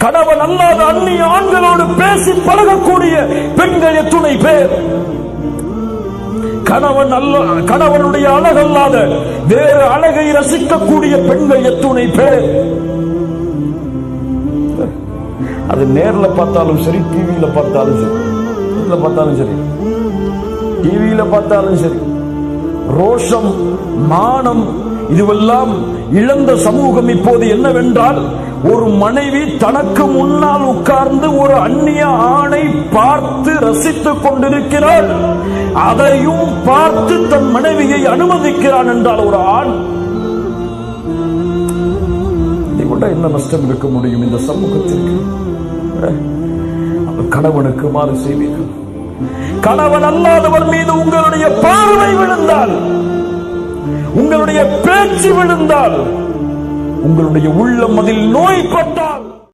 கணவன் அல்லாத அந்நிய ஆண்களோடு பேசி பழகக்கூடிய பெண்கள் எத்துணை பேர்? கணவனுடைய அழகல்லாத வேறு அழகை ரசிக்கக்கூடிய பெண்கள் எத்துணை பேர்? அது நேர்ல பார்த்தாலும் சரி, டிவியில பார்த்தாலும் சரி, டிவியில பார்த்தாலும் சரி, ரோஷம், மானம் இதுவெல்லாம் இழந்த சமூகம் இப்போது என்னவென்றால், ஒரு மனைவி தனக்கு முன்னால் உட்கார்ந்து ஒரு அந்நிய ஆணை பார்த்து ரசித்துக் கொண்டிருக்கிறாள், அதையும் பார்த்து தன் மனைவியை அனுமதிக்கிறான் என்றால் ஒரு ஆண், இதை விட என்ன நஷ்டம் இருக்க முடியும் இந்த சமூகத்திற்கு? கணவனுக்கு மாறு செய்வீர்கள். கணவன் அல்லாதவர் மீது உங்களுடைய பார்வை விழுந்தால், உங்களுடைய பேச்சு விழுந்தால், உங்களுடைய உள்ளம் அதில் நோய்பட்டால்